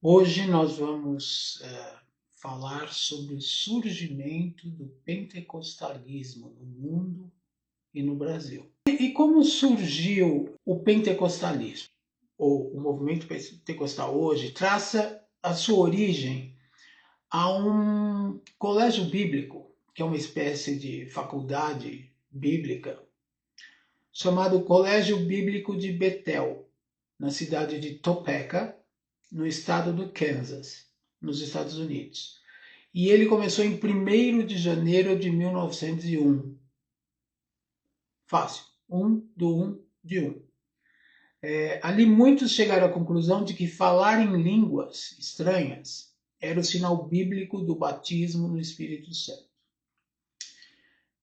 Hoje nós vamos falar sobre o surgimento do pentecostalismo no mundo e no Brasil. E como surgiu o pentecostalismo, ou o movimento pentecostal hoje, traça a sua origem a um colégio bíblico, que é uma espécie de faculdade bíblica, chamado Colégio Bíblico de Betel, na cidade de Topeka, no estado do Kansas, nos Estados Unidos. E ele começou em 1º de janeiro de 1901. Fácil. 1 do 1 de 1. Ali muitos chegaram à conclusão de que falar em línguas estranhas era o sinal bíblico do batismo no Espírito Santo.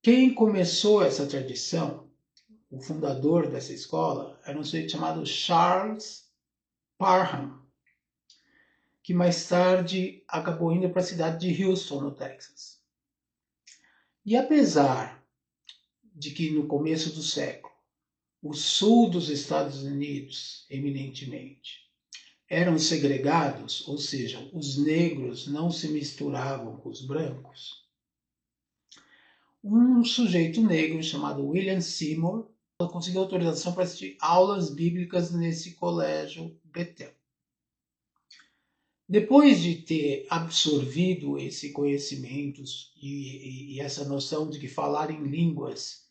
Quem começou essa tradição, o fundador dessa escola, era um sujeito chamado Charles Parham, que mais tarde acabou indo para a cidade de Houston, no Texas. E apesar de que no começo do século, o sul dos Estados Unidos, eminentemente, eram segregados, ou seja, os negros não se misturavam com os brancos, um sujeito negro chamado William Seymour conseguiu autorização para assistir aulas bíblicas nesse colégio Betel. Depois de ter absorvido esse conhecimento e essa noção de que falar em línguas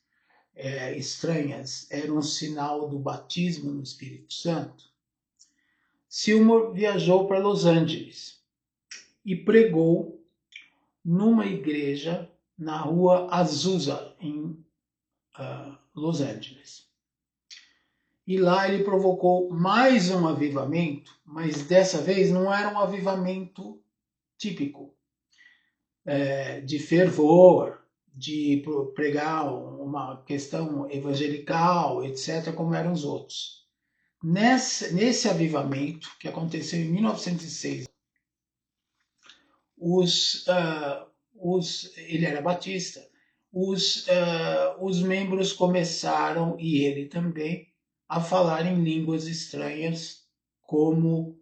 estranhas era um sinal do batismo no Espírito Santo, Seymour viajou para Los Angeles e pregou numa igreja na rua Azusa, em Los Angeles. E lá ele provocou mais um avivamento, mas dessa vez não era um avivamento típico de fervor, de pregar uma questão evangelical, etc., como eram os outros. Nesse avivamento, que aconteceu em 1906, ele era batista, os membros começaram, e ele também, a falar em línguas estranhas como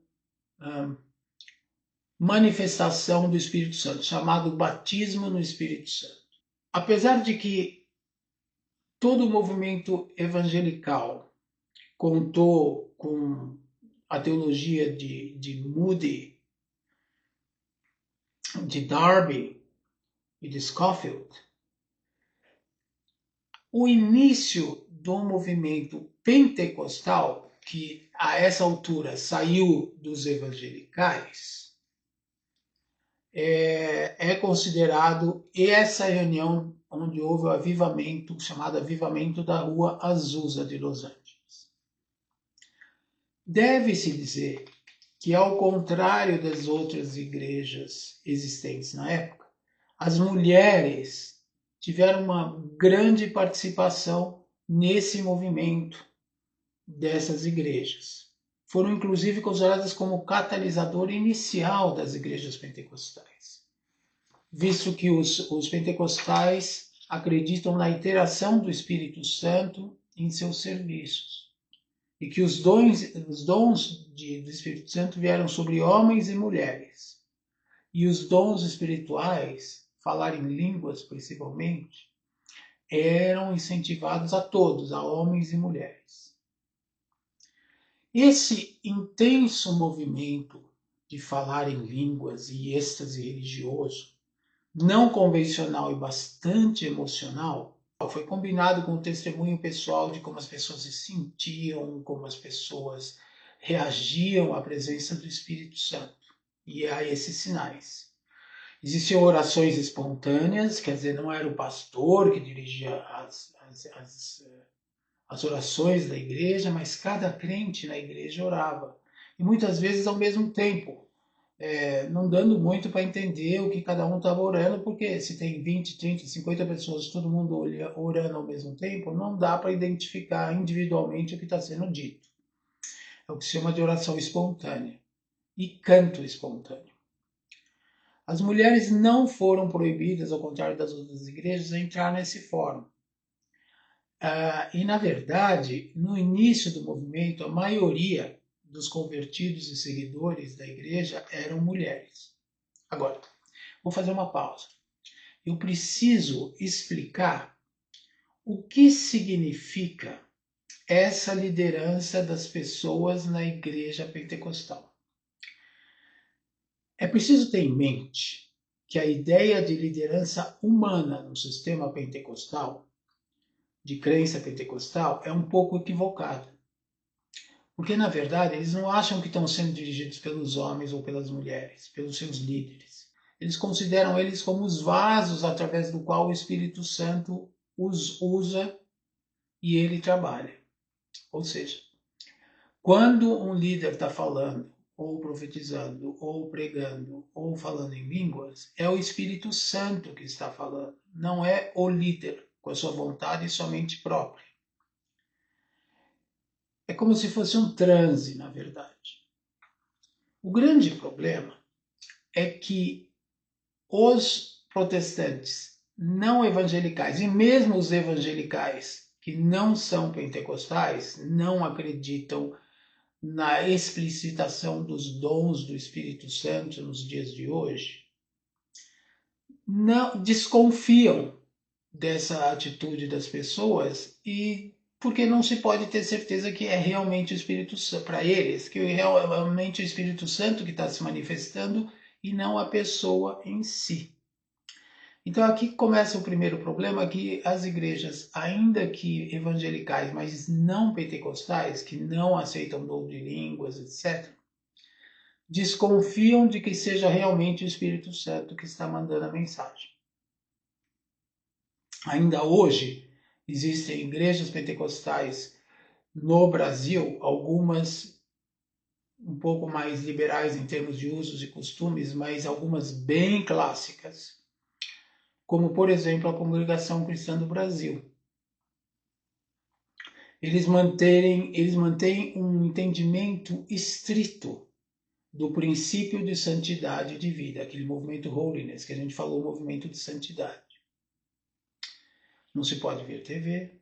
manifestação do Espírito Santo, chamado batismo no Espírito Santo. Apesar de que todo o movimento evangelical contou com a teologia de Moody, de Darby e de Scofield, o início do movimento pentecostal, que a essa altura saiu dos evangelicais, é considerado essa reunião onde houve o avivamento, chamado Avivamento da Rua Azusa de Los Angeles. Deve-se dizer que, ao contrário das outras igrejas existentes na época, as mulheres tiveram uma grande participação nesse movimento dessas igrejas. Foram inclusive consideradas como o catalisador inicial das igrejas pentecostais, visto que os pentecostais acreditam na interação do Espírito Santo em seus serviços, e que os dons do Espírito Santo vieram sobre homens e mulheres, e os dons espirituais, falar em línguas principalmente, eram incentivados a todos, a homens e mulheres. Esse intenso movimento de falar em línguas e êxtase religioso, não convencional e bastante emocional, foi combinado com o testemunho pessoal de como as pessoas se sentiam, como as pessoas reagiam à presença do Espírito Santo e a esses sinais. Existiam orações espontâneas, quer dizer, não era o pastor que dirigia as orações da igreja, mas cada crente na igreja orava. E muitas vezes ao mesmo tempo, não dando muito para entender o que cada um estava orando, porque se tem 20, 30, 50 pessoas, todo mundo orando ao mesmo tempo, não dá para identificar individualmente o que está sendo dito. É o que se chama de oração espontânea e canto espontâneo. As mulheres não foram proibidas, ao contrário das outras igrejas, a entrar nesse fórum. E, na verdade, no início do movimento, a maioria dos convertidos e seguidores da igreja eram mulheres. Agora, vou fazer uma pausa. Eu preciso explicar o que significa essa liderança das pessoas na igreja pentecostal. É preciso ter em mente que a ideia de liderança humana no sistema pentecostal, de crença pentecostal, é um pouco equivocada. Porque, na verdade, eles não acham que estão sendo dirigidos pelos homens ou pelas mulheres, pelos seus líderes. Eles consideram eles como os vasos através do qual o Espírito Santo os usa e ele trabalha. Ou seja, quando um líder está falando, ou profetizando, ou pregando, ou falando em línguas, é o Espírito Santo que está falando, não é o líder com a sua vontade somente própria. É como se fosse um transe, na verdade. O grande problema é que os protestantes não evangelicais, e mesmo os evangelicais que não são pentecostais, não acreditam na explicitação dos dons do Espírito Santo nos dias de hoje, não desconfiam dessa atitude das pessoas e porque não se pode ter certeza que é realmente o Espírito Santo, para eles, que é realmente o Espírito Santo que está se manifestando e não a pessoa em si. Então aqui começa o primeiro problema, que as igrejas, ainda que evangelicais, mas não pentecostais, que não aceitam dom de línguas, etc., desconfiam de que seja realmente o Espírito Santo que está mandando a mensagem. Ainda hoje, existem igrejas pentecostais no Brasil, algumas um pouco mais liberais em termos de usos e costumes, mas algumas bem clássicas, como, por exemplo, a Congregação Cristã do Brasil. Eles mantêm um entendimento estrito do princípio de santidade de vida, aquele movimento holiness, que a gente falou, movimento de santidade. Não se pode ver TV,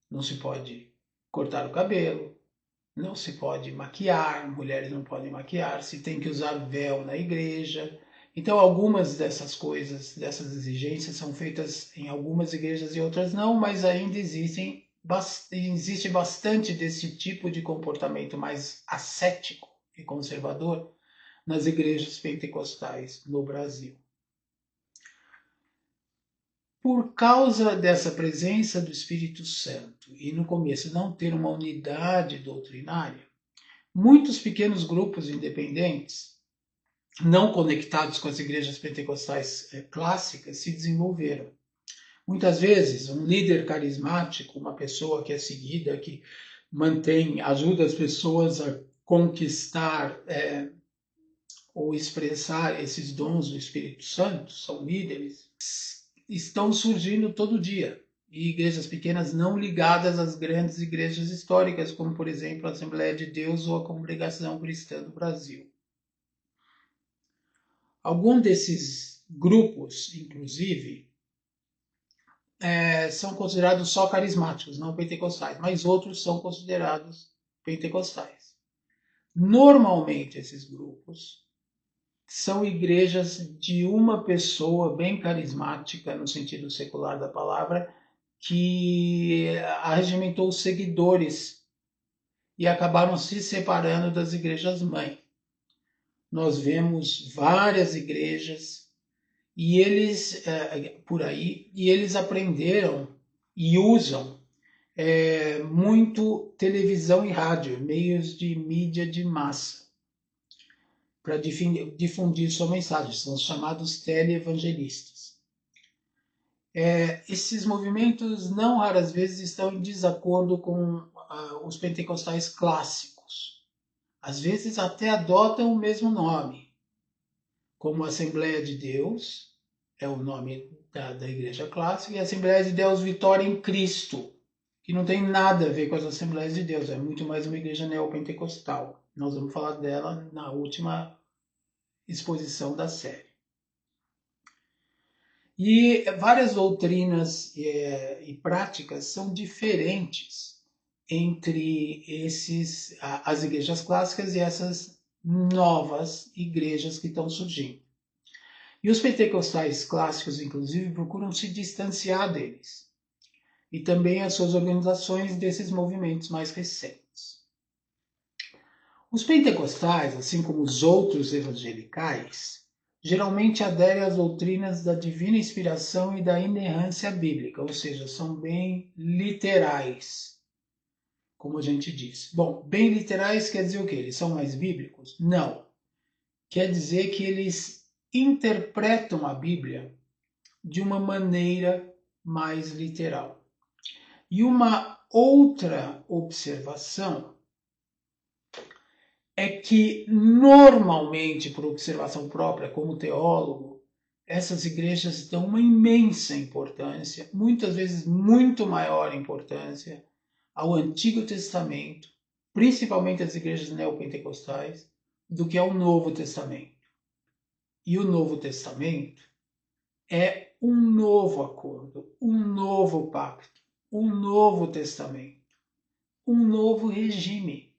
não se pode cortar o cabelo, não se pode maquiar, mulheres não podem maquiar, se tem que usar véu na igreja. Então, algumas dessas coisas, dessas exigências são feitas em algumas igrejas e outras não, mas ainda existe bastante desse tipo de comportamento mais ascético e conservador nas igrejas pentecostais no Brasil. Por causa dessa presença do Espírito Santo e no começo não ter uma unidade doutrinária, muitos pequenos grupos independentes, não conectados com as igrejas pentecostais clássicas, se desenvolveram. Muitas vezes, um líder carismático, uma pessoa que é seguida, que ajuda as pessoas a conquistar ou expressar esses dons do Espírito Santo, são líderes, estão surgindo todo dia. E igrejas pequenas não ligadas às grandes igrejas históricas, como, por exemplo, a Assembleia de Deus ou a Congregação Cristã do Brasil. Alguns desses grupos, inclusive, são considerados só carismáticos, não pentecostais, mas outros são considerados pentecostais. Normalmente, esses grupos são igrejas de uma pessoa bem carismática, no sentido secular da palavra, que arregimentou os seguidores e acabaram se separando das igrejas-mãe. Nós vemos várias igrejas e eles por aí, e eles aprenderam e usam muito televisão e rádio, meios de mídia de massa, para difundir sua mensagem. São os chamados teleevangelistas. Esses movimentos não raras vezes estão em desacordo com os pentecostais clássicos. Às vezes até adotam o mesmo nome, como Assembleia de Deus, é o nome da igreja clássica, e Assembleia de Deus Vitória em Cristo, que não tem nada a ver com as Assembleias de Deus, é muito mais uma igreja neopentecostal. Nós vamos falar dela na última exposição da série. E várias doutrinas e práticas são diferentes entre as igrejas clássicas e essas novas igrejas que estão surgindo. E os pentecostais clássicos, inclusive, procuram se distanciar deles. E também as suas organizações desses movimentos mais recentes. Os pentecostais, assim como os outros evangelicais, geralmente aderem às doutrinas da divina inspiração e da inerrância bíblica, ou seja, são bem literais, como a gente diz. Bom, bem literais quer dizer o quê? Eles são mais bíblicos? Não. Quer dizer que eles interpretam a Bíblia de uma maneira mais literal. E uma outra observação é que, normalmente, por observação própria, como teólogo, essas igrejas dão uma imensa importância, muitas vezes muito maior importância, ao Antigo Testamento, principalmente as igrejas neopentecostais, do que ao Novo Testamento. E o Novo Testamento é um novo acordo, um novo pacto, um novo testamento, um novo regime.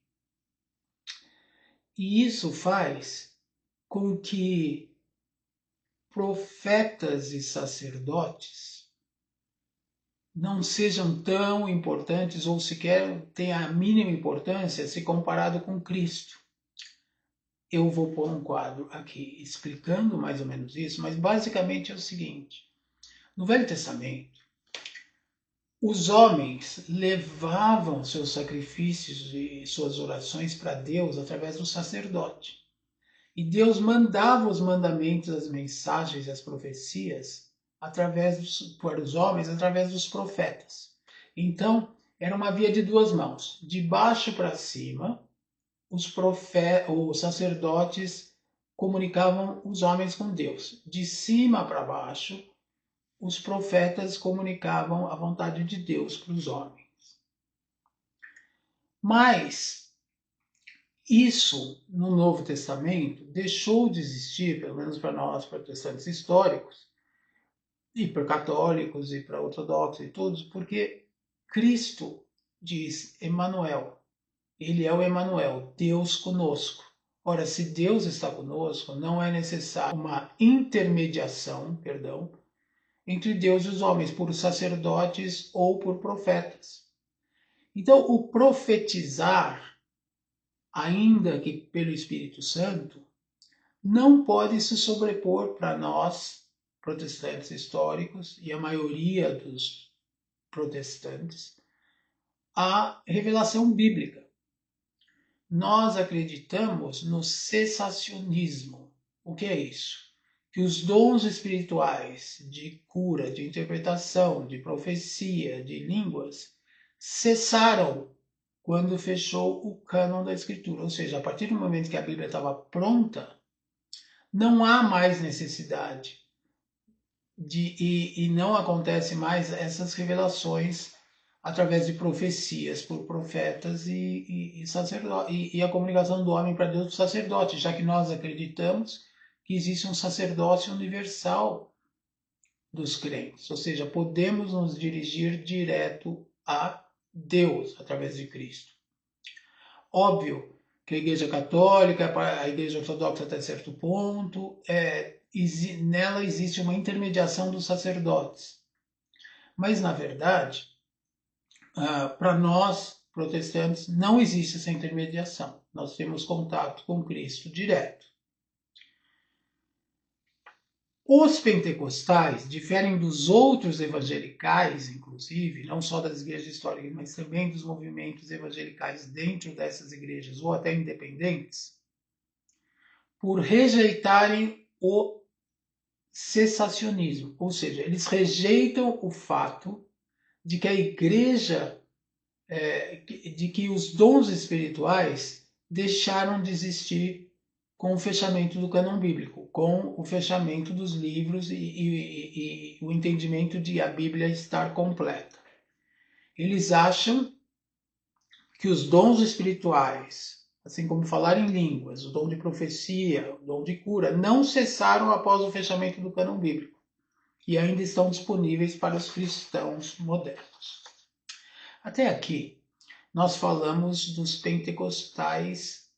E isso faz com que profetas e sacerdotes não sejam tão importantes ou sequer tenham a mínima importância se comparado com Cristo. Eu vou pôr um quadro aqui explicando mais ou menos isso, mas basicamente é o seguinte. No Velho Testamento, os homens levavam seus sacrifícios e suas orações para Deus através do sacerdote. E Deus mandava os mandamentos, as mensagens, as profecias para os homens através dos profetas. Então, era uma via de duas mãos. De baixo para cima, os sacerdotes comunicavam os homens com Deus. De cima para baixo, os profetas comunicavam a vontade de Deus para os homens. Mas isso, no Novo Testamento, deixou de existir, pelo menos para nós, protestantes históricos, e para católicos, e para ortodoxos e todos, porque Cristo diz Emanuel. Ele é o Emanuel, Deus conosco. Ora, se Deus está conosco, não é necessário uma intermediação, entre Deus e os homens, por sacerdotes ou por profetas. Então, o profetizar, ainda que pelo Espírito Santo, não pode se sobrepor para nós, protestantes históricos, e a maioria dos protestantes, à revelação bíblica. Nós acreditamos no cessacionismo. O que é isso? Que os dons espirituais de cura, de interpretação, de profecia, de línguas, cessaram quando fechou o cânon da Escritura. Ou seja, a partir do momento que a Bíblia estava pronta, não há mais necessidade e não acontece mais essas revelações através de profecias por profetas e sacerdotes, e a comunicação do homem para Deus do sacerdote, já que nós acreditamos que existe um sacerdócio universal dos crentes, ou seja, podemos nos dirigir direto a Deus através de Cristo. Óbvio que a Igreja Católica, a Igreja Ortodoxa até certo ponto, nela existe uma intermediação dos sacerdotes. Mas, na verdade, para nós, protestantes, não existe essa intermediação. Nós temos contato com Cristo direto. Os pentecostais diferem dos outros evangelicais, inclusive, não só das igrejas históricas, mas também dos movimentos evangelicais dentro dessas igrejas, ou até independentes, por rejeitarem o cessacionismo, ou seja, eles rejeitam o fato de que a igreja, de que os dons espirituais deixaram de existir com o fechamento do cânon bíblico, com o fechamento dos livros e o entendimento de a Bíblia estar completa. Eles acham que os dons espirituais, assim como falar em línguas, o dom de profecia, o dom de cura, não cessaram após o fechamento do cânon bíblico e ainda estão disponíveis para os cristãos modernos. Até aqui, nós falamos dos pentecostais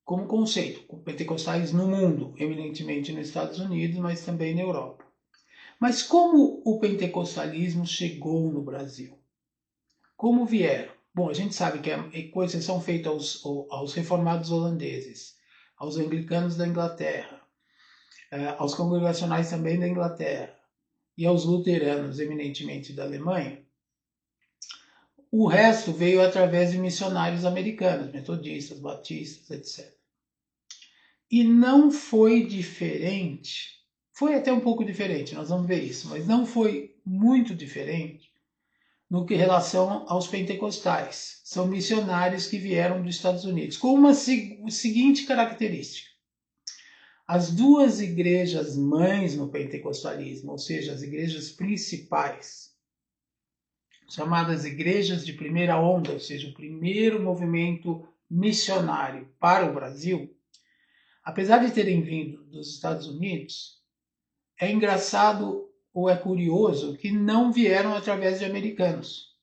como conceito, pentecostais no mundo, eminentemente nos Estados Unidos, mas também na Europa. Mas como o pentecostalismo chegou no Brasil? Como vieram? Bom, a gente sabe que coisas são feitas aos reformados holandeses, aos anglicanos da Inglaterra, aos congregacionais também da Inglaterra e aos luteranos, eminentemente da Alemanha. O resto veio através de missionários americanos, metodistas, batistas, etc. E não foi diferente, foi até um pouco diferente, nós vamos ver isso, mas não foi muito diferente no que relação aos pentecostais. São missionários que vieram dos Estados Unidos, com uma seguinte característica. As duas igrejas mães no pentecostalismo, ou seja, as igrejas principais, chamadas igrejas de primeira onda, ou seja, o primeiro movimento missionário para o Brasil, apesar de terem vindo dos Estados Unidos, é engraçado ou é curioso que não vieram através de americanos.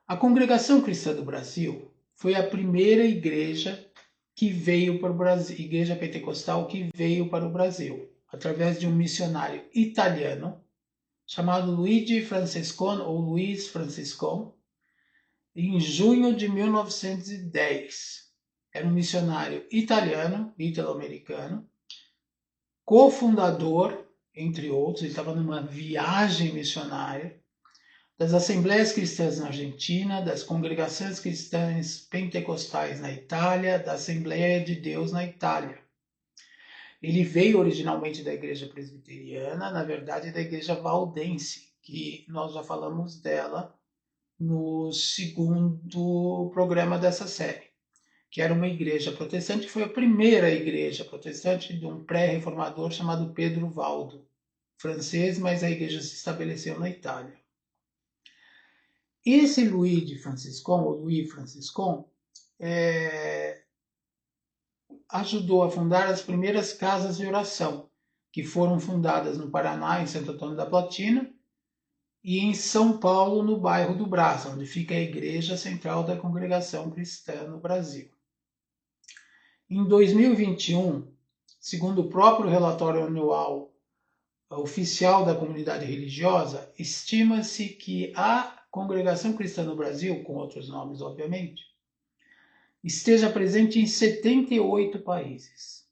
A Congregação Cristã do Brasil foi a primeira igreja que veio para o Brasil, igreja pentecostal que veio para o Brasil, através de um missionário italiano chamado Luigi Francescon ou Luiz Franciscon, em junho de 1910. Era um missionário italiano, italo-americano, cofundador, entre outros, ele estava numa viagem missionária, das Assembleias Cristãs na Argentina, das Congregações Cristãs Pentecostais na Itália, da Assembleia de Deus na Itália. Ele veio originalmente da Igreja Presbiteriana, na verdade da Igreja Valdense, que nós já falamos dela no segundo programa dessa série, que era uma igreja protestante, que foi a primeira igreja protestante de um pré-reformador chamado Pedro Valdo, francês, mas a igreja se estabeleceu na Itália. Esse Louis Franciscon, ajudou a fundar as primeiras casas de oração, que foram fundadas no Paraná, em Santo Antônio da Platina, e em São Paulo, no bairro do Brás, onde fica a Igreja Central da Congregação Cristã no Brasil. Em 2021, segundo o próprio relatório anual oficial da comunidade religiosa, estima-se que a Congregação Cristã no Brasil, com outros nomes, obviamente, esteja presente em 78 países.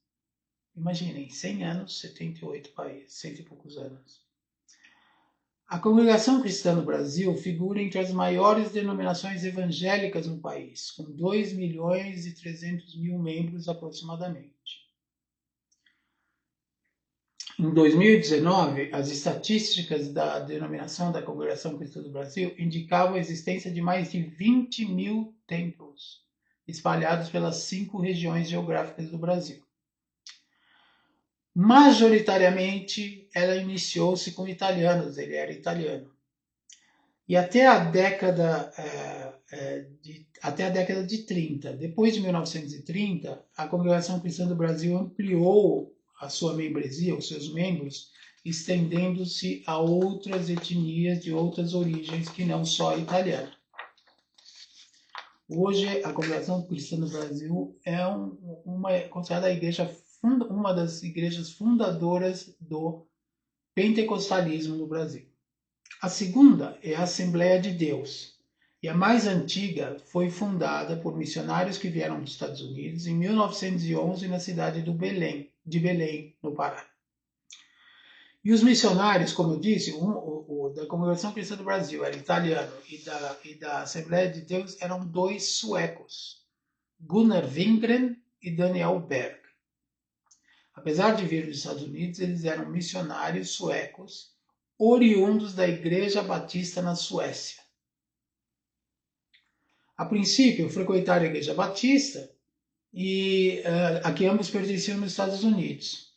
Imaginem, 100 anos, 78 países, 100 e poucos anos. A Congregação Cristã no Brasil figura entre as maiores denominações evangélicas no país, com 2.300.000 membros aproximadamente. Em 2019, as estatísticas da denominação da Congregação Cristã do Brasil indicavam a existência de mais de 20.000 templos espalhados pelas 5 regiões geográficas do Brasil. Majoritariamente, ela iniciou-se com italianos, ele era italiano. E até a década de 30, depois de 1930, a Congregação Cristã do Brasil ampliou a sua membresia, os seus membros, estendendo-se a outras etnias de outras origens que não só a italiana. Hoje, a Congregação Cristã do Brasil é considerada uma das igrejas fundadoras do pentecostalismo no Brasil. A segunda é a Assembleia de Deus, e a mais antiga foi fundada por missionários que vieram dos Estados Unidos em 1911 na cidade de Belém, no Pará. E os missionários, como eu disse, o da Congregação Cristã do Brasil era italiano e da Assembleia de Deus eram 2 suecos, Gunnar Wingren e Daniel Berg. Apesar de vir dos Estados Unidos, eles eram missionários suecos, oriundos da Igreja Batista na Suécia. A princípio, frequentaram a Igreja Batista e a que ambos pertenciam nos Estados Unidos.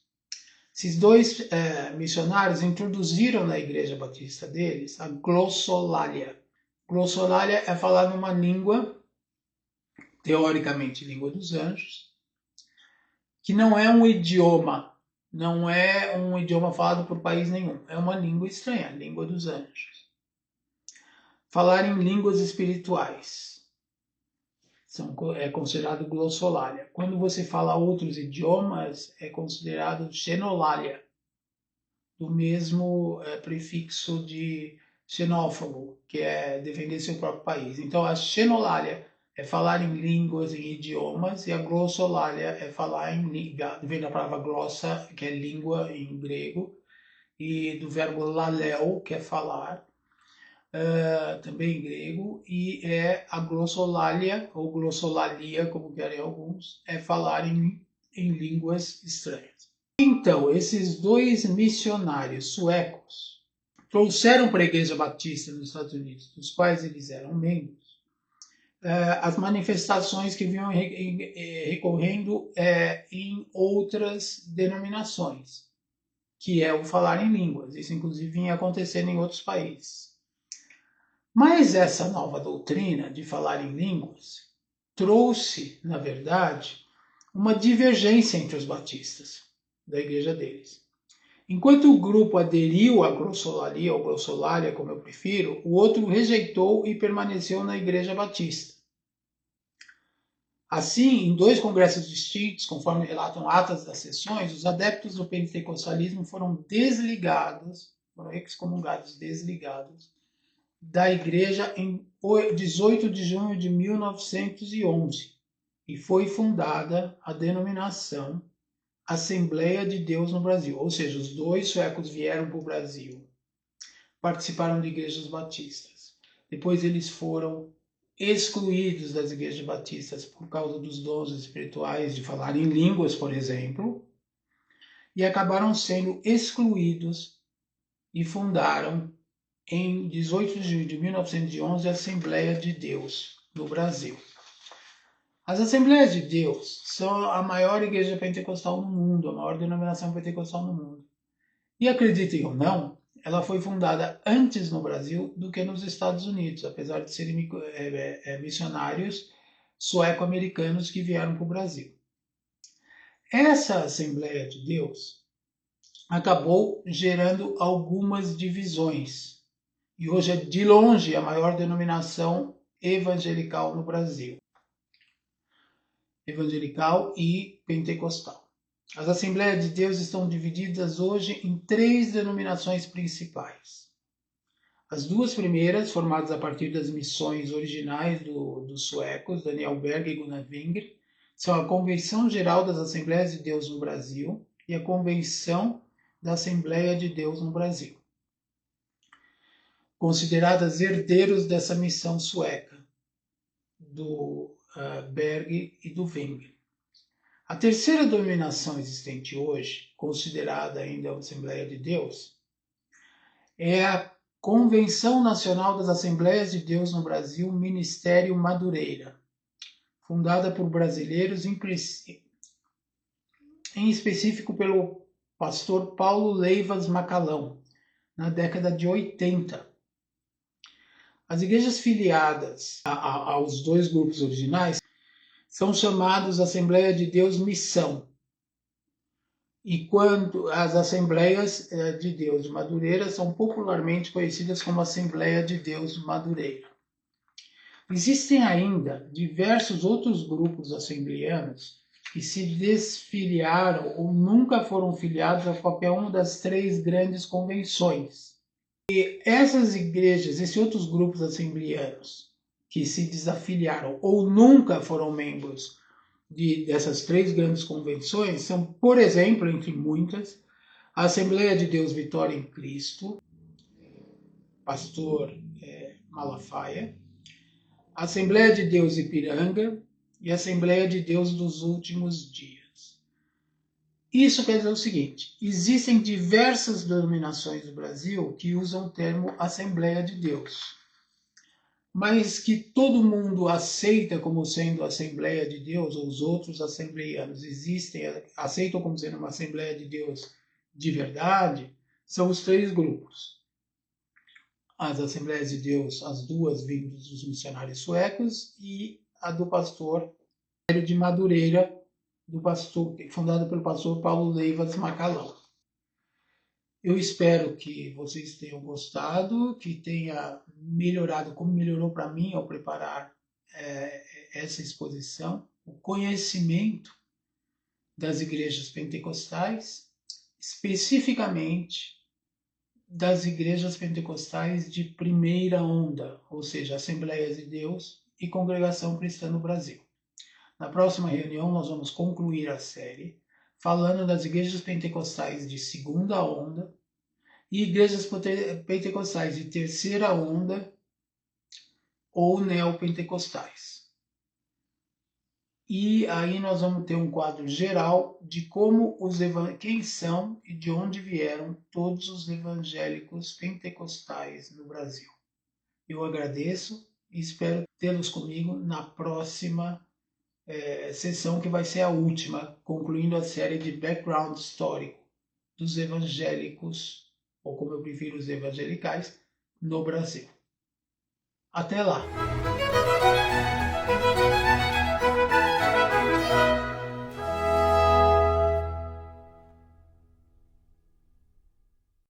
Esses 2 missionários introduziram na Igreja Batista deles a glossolalia. Glossolalia é falar numa língua, teoricamente língua dos anjos, que não é um idioma falado por país nenhum, é uma língua estranha, língua dos anjos. falar em línguas espirituais. É considerado glossolalia. Quando você fala outros idiomas, é considerado xenolalia, do mesmo prefixo de xenófobo, que é defender seu próprio país. Então, a xenolalia é falar em línguas, em idiomas, e a glossolalia é falar em língua, vem da palavra glossa, que é língua em grego, e do verbo laleo, que é falar, também em grego, e é a glossolalia, ou glossolalia, como querem alguns, é falar em línguas estranhas. Então, esses dois missionários suecos trouxeram para a Igreja Batista nos Estados Unidos, dos quais eles eram membros, as manifestações que vinham recorrendo em outras denominações, que é o falar em línguas. Isso, inclusive, vinha acontecendo em outros países. Mas essa nova doutrina de falar em línguas trouxe, na verdade, uma divergência entre os batistas da igreja deles. Enquanto o grupo aderiu à glossolalia, ou glossolalia, como eu prefiro, o outro rejeitou e permaneceu na igreja batista. Assim, em dois congressos distintos, conforme relatam atas das sessões, os adeptos do pentecostalismo foram desligados, foram excomungados, desligados, da igreja em 18 de junho de 1911 e foi fundada a denominação Assembleia de Deus no Brasil. Ou seja, os dois suecos vieram para o Brasil, participaram de igrejas batistas. Depois eles foram excluídos das igrejas batistas por causa dos dons espirituais de falar em línguas, por exemplo, e acabaram sendo excluídos e fundaram em 18 de junho de 1911 a Assembleia de Deus no Brasil. As Assembleias de Deus são a maior igreja pentecostal no mundo, a maior denominação pentecostal no mundo. E acreditem ou não, ela foi fundada antes no Brasil do que nos Estados Unidos, apesar de serem missionários sueco-americanos que vieram para o Brasil. Essa Assembleia de Deus acabou gerando algumas divisões e hoje é de longe a maior denominação evangelical no Brasil. Evangelical e pentecostal. As Assembleias de Deus estão divididas hoje em 3 denominações principais. As 2 primeiras, formadas a partir das missões originais dos suecos, Daniel Berg e Gunnar Wingre, são a Convenção Geral das Assembleias de Deus no Brasil e a Convenção da Assembleia de Deus no Brasil, consideradas herdeiros dessa missão sueca, do Berg e do Wingre. A terceira denominação existente hoje, considerada ainda a Assembleia de Deus, é a Convenção Nacional das Assembleias de Deus no Brasil, Ministério Madureira, fundada por brasileiros, em específico pelo pastor Paulo Leivas Macalão, na década de 80. As igrejas filiadas aos 2 grupos originais são chamados Assembleia de Deus Missão. E quando as Assembleias de Deus de Madureira são popularmente conhecidas como Assembleia de Deus Madureira. Existem ainda diversos outros grupos assembleanos que se desfiliaram ou nunca foram filiados a qualquer uma das 3 grandes convenções. E essas igrejas, esses outros grupos assembleanos que se desafiliaram ou nunca foram membros dessas 3 grandes convenções são, por exemplo, entre muitas, a Assembleia de Deus Vitória em Cristo, pastor Malafaia, a Assembleia de Deus Ipiranga e a Assembleia de Deus dos Últimos Dias. Isso quer dizer o seguinte: existem diversas denominações no Brasil que usam o termo Assembleia de Deus, mas que todo mundo aceita como sendo a Assembleia de Deus, ou os outros assembleianos aceitam como sendo uma Assembleia de Deus de verdade, são os 3 grupos. As Assembleias de Deus, as 2 vindas dos missionários suecos e a do pastor de Madureira, fundada pelo pastor Paulo Leivas Macalão. Eu espero que vocês tenham gostado, que tenha melhorado, como melhorou para mim ao preparar essa exposição, o conhecimento das igrejas pentecostais, especificamente das igrejas pentecostais de primeira onda, ou seja, Assembleias de Deus e Congregação Cristã no Brasil. Na próxima reunião, nós vamos concluir a série falando das igrejas pentecostais de segunda onda e igrejas pentecostais de terceira onda ou neopentecostais. E aí nós vamos ter um quadro geral de como quem são e de onde vieram todos os evangélicos pentecostais no Brasil. Eu agradeço e espero tê-los comigo na próxima sessão, que vai ser a última, concluindo a série de background histórico dos evangélicos, ou como eu prefiro, os evangelicais, no Brasil. Até lá!